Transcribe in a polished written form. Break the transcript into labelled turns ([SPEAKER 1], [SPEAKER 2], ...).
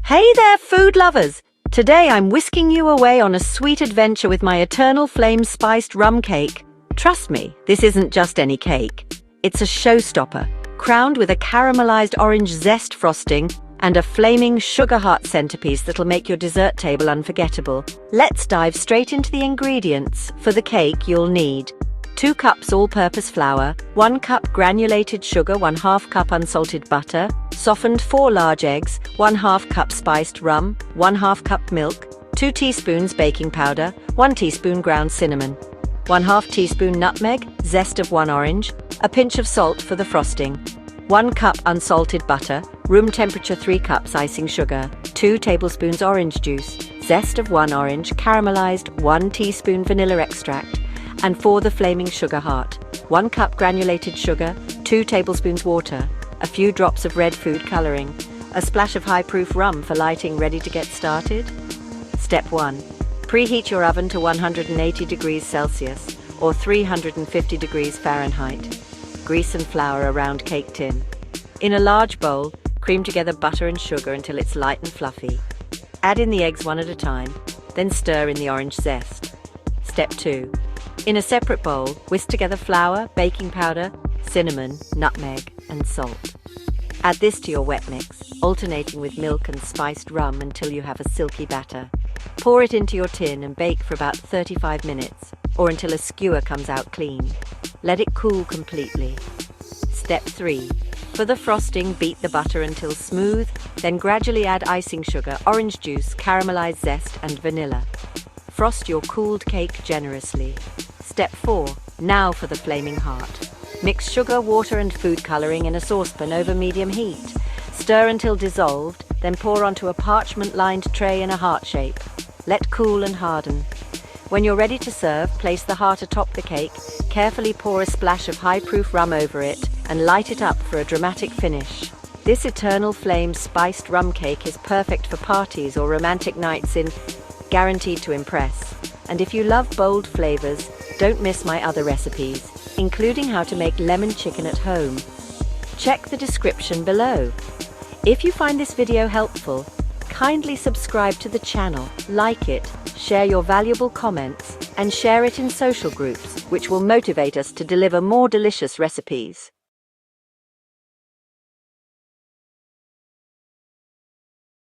[SPEAKER 1] Hey there, food lovers! Today I'm whisking you away on a sweet adventure with my eternal flame-spiced rum cake. Trust me, this isn't just any cake. It's a showstopper, crowned with a caramelized orange zest frosting and a flaming sugar heart centerpiece that'll make your dessert table unforgettable. Let's dive straight into the ingredients. For the cake, you'll need 2 cups all-purpose flour, 1 cup granulated sugar, 1/2 cup unsalted butter, softened 4 large eggs, 1/2 cup spiced rum, 1/2 cup milk, 2 teaspoons baking powder, 1 teaspoon ground cinnamon, 1/2 teaspoon nutmeg, zest of 1 orange, a pinch of salt for the frosting, 1 cup unsalted butter, room temperature 3 cups icing sugar, 2 tablespoons orange juice, zest of 1 orange, caramelized, 1 teaspoon vanilla extract, and for the flaming sugar heart, 1 cup granulated sugar, 2 tablespoons water, a few drops of red food coloring, a splash of high-proof rum for lighting. Ready to get started? Step 1. Preheat your oven to 180 degrees Celsius or 350 degrees Fahrenheit. Grease and flour a round cake tin. In a large bowl, cream together butter and sugar until it's light and fluffy. Add in the eggs one at a time, then stir in the orange zest. Step 2. In a separate bowl, whisk together flour, baking powder, cinnamon, nutmeg, and salt. Add this to your wet mix, alternating with milk and spiced rum until you have a silky batter. Pour it into your tin and bake for about 35 minutes, or until a skewer comes out clean. Let it cool completely. Step 3. For the frosting, beat the butter until smooth, then gradually add icing sugar, orange juice, caramelized zest, and vanilla. Frost your cooled cake generously. Step 4. Now for the flaming heart. Mix sugar, water, and food coloring in a saucepan over medium heat. Stir until dissolved, then pour onto a parchment-lined tray in a heart shape. Let cool and harden. When you're ready to serve, place the heart atop the cake, carefully pour a splash of high-proof rum over it, and light it up for a dramatic finish. This eternal flame spiced rum cake is perfect for parties or romantic nights in, guaranteed to impress. And if you love bold flavors, don't miss my other recipes, including how to make lemon chicken at home. Check the description below. If you find this video helpful, kindly subscribe to the channel, like it, share your valuable comments, and share it in social groups, which will motivate us to deliver more delicious recipes.